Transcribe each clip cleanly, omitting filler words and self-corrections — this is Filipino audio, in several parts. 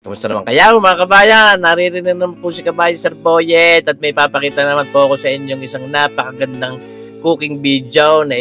Kumusta naman kayo mga kabayan? Naririnig naman po si Kabayan Sir Boyet at may papakita naman po ako sa inyong isang napakagandang cooking video na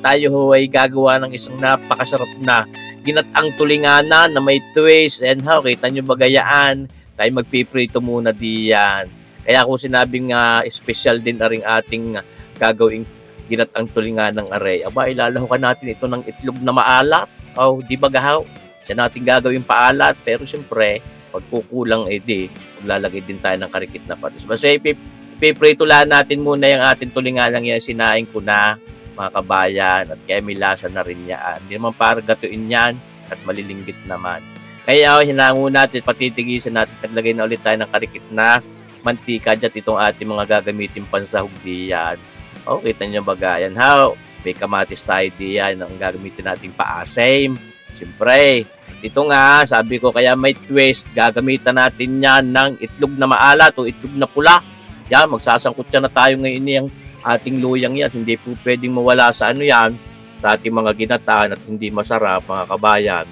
tayo ho ay gagawa ng isang napakasarap na ginataang tulinganan na may twist. And how, kita nyo ba gayaan? Tayo magpiprito muna diyan. Kaya kung sinabing special din na rin ating gagawing ginataang tulinganan ng aray, aba ilalahukan natin ito ng itlog na maalat. Oh, di ba gahaw? Siya natin gagawin paalat, pero siyempre, pag kukulang maglalagay din tayo ng karikit na patis. Basta ipiprito lang natin muna yung ating tulinganang yan, sinaing ko na, mga kabayan, at kaya may lasa na rin yan. Hindi naman para gatuin yan, at malilinggit naman. Kaya hinango natin, patitigisan natin, naglagay na ulit tayo ng karikit na mantika dyan itong ating mga gagamitin pansahog diyan. O, kita nyo ba yan? How? May kamatis tayo diyan, ang gagamitin natin pa-asame. Siyempre, ito nga, sabi ko, kaya may twist, gagamitan natin yan ng itlog na maalat o itlog na pula. Yan, magsasangkot na tayo ngayon yung ating luyang yan. Hindi po pwedeng mawala sa yan, sa ating mga ginataan at hindi masarap, mga kabayan.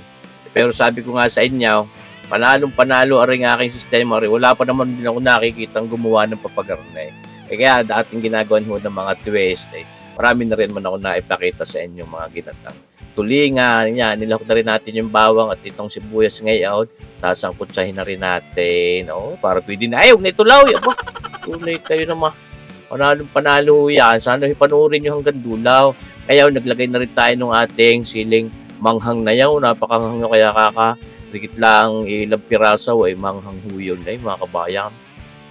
Pero sabi ko nga sa inyo, panalong-panalo ang aking sistema rin. Wala pa naman din ako nakikitang gumawa ng papagarnay. Kaya dating ginagawan ho ng mga twist, marami na rin man ako naipakita sa inyo mga ginatang tulingan. Yan, nilahok na rin natin yung bawang at itong sibuyas ngayon. Sasangkutsahin na rin natin. O, para pwede na. Huwag na itulaw. Aba, tunay kayo naman. Panalo yan. Sana ipanurin nyo hanggang dulaw. Kaya naglagay na rin tayo ng ating siling manghang na yaw. Napakanghang nyo kaya rikit lang ilang piraso manghang huyon na mga kabayan.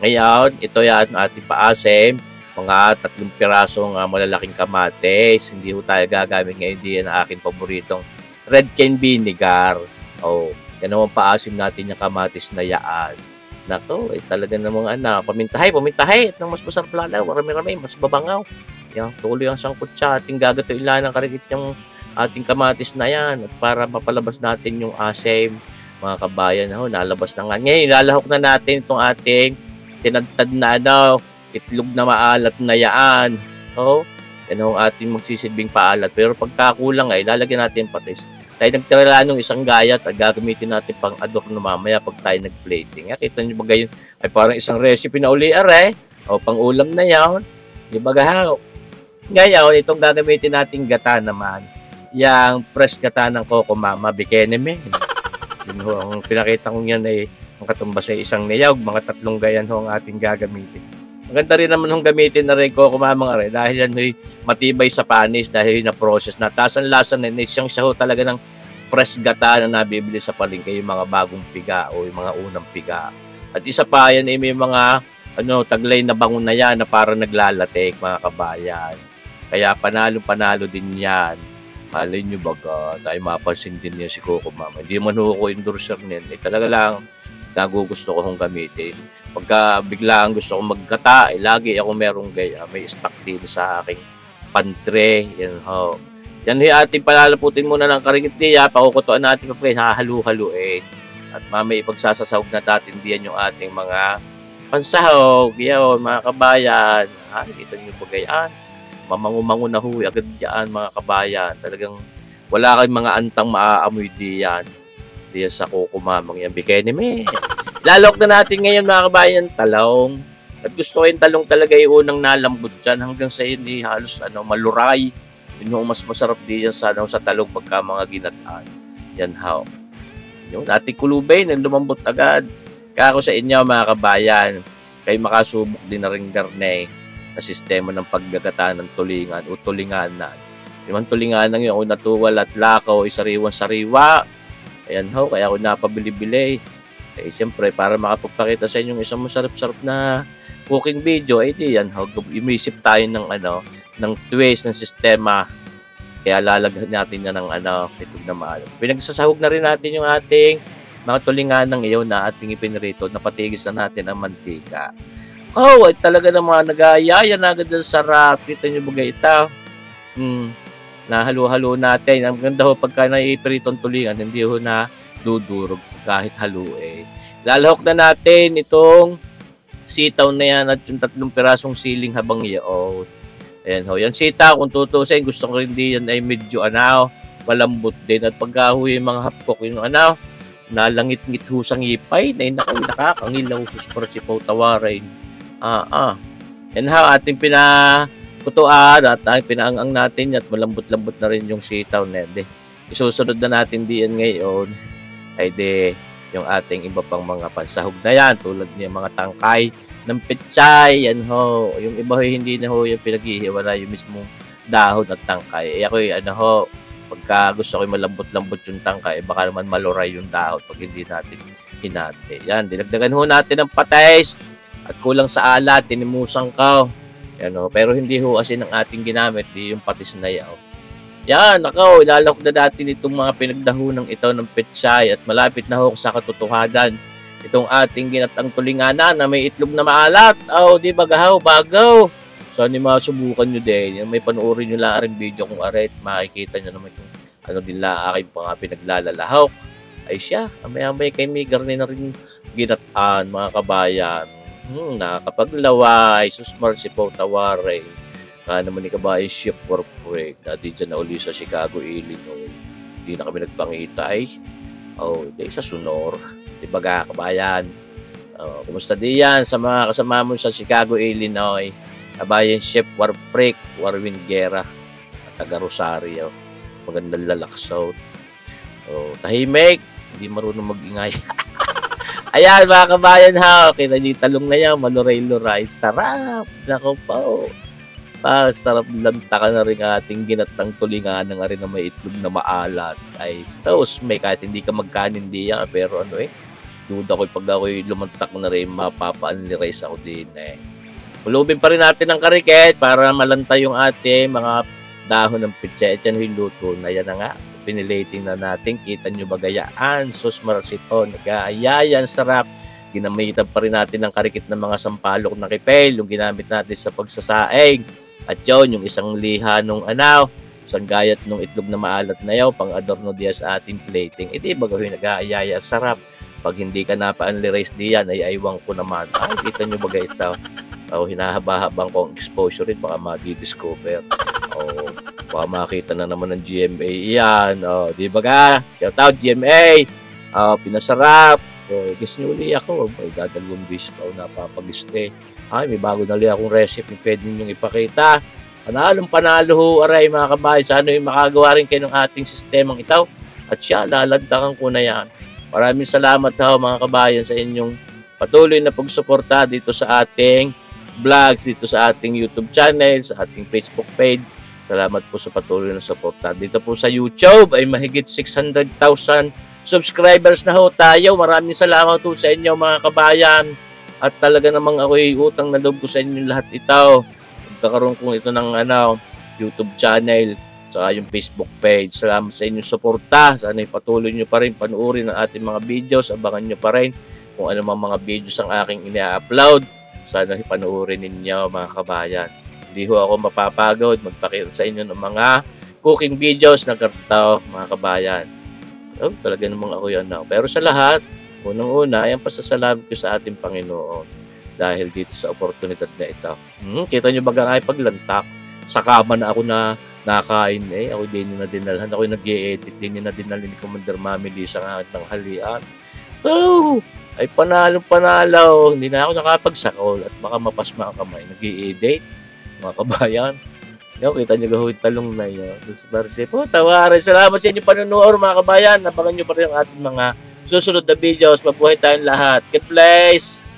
Ngayon, ito yan ating paasim. Mga 3 pirasong malalaking kamatis. Hindi ho tayo gagamit ngayon. Hindi yan ang aking paboritong red cane vinegar. Oh, yan naman paasim natin yung kamatis na yaan. Nako, talaga namang pamintahay. At nang mas masarap lalaw. Marami-rami, mas babangaw. Yan, tuloy ang sangkot siya. Ating gagato ilan ng karikit yung ating kamatis na yan. At para mapalabas natin yung asim, mga kabayan, nalabas na nga. Ngayon, ilalahok na natin itong ating tinadtad na itlog na maalat na yaan. Yan ang ating magsisilbing paalat. Pero pagkakulang lalagyan natin patis. Tayo nagtira ng isang gayat at gagamitin natin pang adorno mamaya pag tayo nag-plating. Kita nyo ba gayon? Ay parang isang recipe na uli o pang ulam na yan. Di ba gahaw? Ngayon, itong gagamitin nating gata naman. Yang fresh gata ng Coco Mama Bikenemen. Yun ho, ang pinakita ko yan ang katumbas ay isang niyog. Mga 3 gayan ho ang ating gagamitin. Maganda rin naman yung gamitin na rin ko kumamang dahil yan matibay sa panis dahil na process na. Tapos ang lasa na siyang siya talaga ng fresh gata na nabibili sa palengke yung mga bagong piga o yung mga unang piga. At isa pa yan may mga taglay na bangon na yan na parang naglalatek mga kabayan. Kaya panalo din yan. Malay nyo baga, tayo mapansin din niya si Coco Mama. Hindi man ho ko endorser niyan. Talaga lang nagugusto ko kong gamitin. Pagka biglaan gusto kong maggata, lagi ako merong gaya. May stock din sa aking pantry. Yan ho. Yan ating palalaputin muna ng karikit niya. Pakukutuan natin pa hahalu-haluin. At mamaya ipagsasasahog na natin diyan yung ating mga pansahog. Yan, mga kabayan. Kita nyo po gayaan. Mamangumango na huy agad diyan mga kabayan. Talagang wala kayong mga antang maaamoy diyan. Diyan sa Coco Mamang yan. Bikenemen. Lalok na natin ngayon mga kabayan, talong. At gusto ko yung talong talaga yung unang nalambot dyan hanggang sa yun halos maluray. Yun yung mas masarap diyan sa talong pagka mga ginataan. Yan how. Yung ating kulubay na lumambot agad. Kaya ako sa inyo mga kabayan, kayo makasubok din na rin garne na sistema ng paggagata ng tulingan o tulinganan. Yung tulinganan yung natuwal at lakaw ay sariwan-sariwa. Ayan ho, kaya ako napabili-bili. Siyempre, para makapagpakita sa inyong isang masarap-sarap na cooking video, yan ho, imisip tayo ng twist ng sistema. Kaya lalagyan natin yan ng itlog na maalat. Pinagsasahog na rin natin yung ating mga tulinganang iyon na ating ipinrito, napatigis na natin ang mantika. Ay talaga naman nag-aayaya na agad ang sarap. Kita nyo ba ito? Nahalo-halo natin. Ang ganda ho pagka naipirito ang tulingan, hindi ho na dudurog kahit haluin. Lalahok na natin itong sitaw na yan at yung 3 pirasong siling habang yaot. Ayan ho. Yan sitaw, kung tutusin, gusto ko rin din yan ay medyo malambot din. At pagka ho yung mga hapkok, yung nalangit-ngit ho sa ngipay, na nakakangilaw, sus marsipaw tawarin. Yan ha, ating pinakutuan at pinaangang natin at malambot-lambot na rin yung sitaw na yan. Isusunod na natin diyan ngayon ay yung ating iba pang mga pansahog na yan, tulad niya mga tangkay ng pechay, yan ho. Yung iba ho, hindi na ho yung pinaghihiwala yung mismong dahon at tangkay. Ako pagka gusto ko malambot-lambot yung tangkay, baka naman maluray yung dahon pag hindi natin hinati. Yan, dinagdagan ho natin ng patis at kulang sa alat, tinimusang ka. Yan ho, pero hindi ho asin ang ating ginamit, di yung patis na yaw. Yan, ilalok na natin itong mga pinagdahunang ito ng pechay at malapit na ho sa katotohanan. Itong ating ginatang tulinganan na may itlog na maalat. Di bagaw, bagaw. Sana masubukan nyo din. May panoorin nyo lang ang video kung aret. Makikita nyo naman yung din lang aking mga pinaglalalahok. Ay siya, amay-amay kay may garni na rin ginataan, mga kabayan. Nakakapaglaway, susmar si Pau Taware. Naman ni kabayan ship for break. Dati dyan na uli sa Chicago, Illinois. Hindi na kami nagpangita ay. Di sa Sonor. Di ba kabayan? Kumusta diyan sa mga kasama mo sa Chicago, Illinois? Kabayan ship war freak, Warwin Guerra. Taga Rosario. Magandang lalaksaw. Tahimik. Hindi marunong mag-ingay. Ayan mga kabayan ha. Kita niyo yung talong na yan. Maluray-luray. Sarap. Nako po. Sarap lantakan na rin ating ginatang tulingan nga rin na may itlog na maalat. Ay sauce may kahit hindi ka magkanin diyan. Pero duda ko pag ako'y lumantak na rin mapapa-unli-rice ako din Ulubin pa rin natin ang karikit para malanta yung ating mga dahon ng pechay. At yan yung luto na yan na nga. Pinilating na natin. Kita nyo ba gayaan? Sus marasipon. Nag-aayayan sarap. Ginamitan pa rin natin ang karikit ng mga sampalok na kipel. Yung ginamit natin sa pagsasaing. At yun, yung isang liha nung isang gayat nung itlog na maalat na yaw, pang adorno diya sa ating plating. Di ba gawin nag-aayaya sarap. Pag hindi ka napa-unli-rice diyan, ay aywan ko naman. Kita nyo ba ito? Hinahaba-habang ko ang exposure rin, baka madi-discover. Baka makita na naman ng GMA yan. Di ba ka? Shout out GMA. Pinasarap. Guess nyo uli ako. Dadalawang beses pa ako napapag-stay. May bago na li akong recipe. Pwede ninyong ipakita. Panalong-panalo ho, aray mga kabayan. Sana yung makagawa rin kayo ng ating sistemang ito. At siya, lalantakan ko na yan. Maraming salamat ho mga kabayan sa inyong patuloy na pagsuporta dito sa ating vlogs, dito sa ating YouTube channel, sa ating Facebook page. Salamat po sa patuloy na suporta. Dito po sa YouTube ay mahigit 600,000 subscribers na ho tayo. Maraming salamat po sa inyo mga kabayan. At talaga namang ako'y utang na loob ko sa inyo lahat ito. Magkakaroon ko ito ng YouTube channel, saka yung Facebook page. Salamat sa inyong suporta. Sana ipatuloy nyo pa rin panuorin ang ating mga videos. Abangan nyo pa rin kung ano mga videos ang aking ina-upload. Sana ipanuorin ninyo mga kabayan. Hindi ho ako mapapagod magpakita sa inyo ng mga cooking videos na kartaw mga kabayan. Talaga namang ako yan Pero sa lahat, unang-una, ay ang pasasalamat ko sa ating Panginoon dahil dito sa oportunidad na ito. Kita nyo baga nga paglantak, sa kama na ako na nakain ako din na dinalhan. Ako yung nag-i-edit din na dinalhan ni Commander Mami Lisa ng tanghalian. Ay panalo. Hindi na ako nakapagsakol at baka mapasma ang kamay. Nag-i-edit, mga kabayan. Kita nyo gahawin talong na yun. Susbarsi po, tawarin. Salamat sa inyo panunood mga kabayan. Nabangan nyo pa rin ang ating mga susunod na videos. Mabuhay tayong lahat. God bless!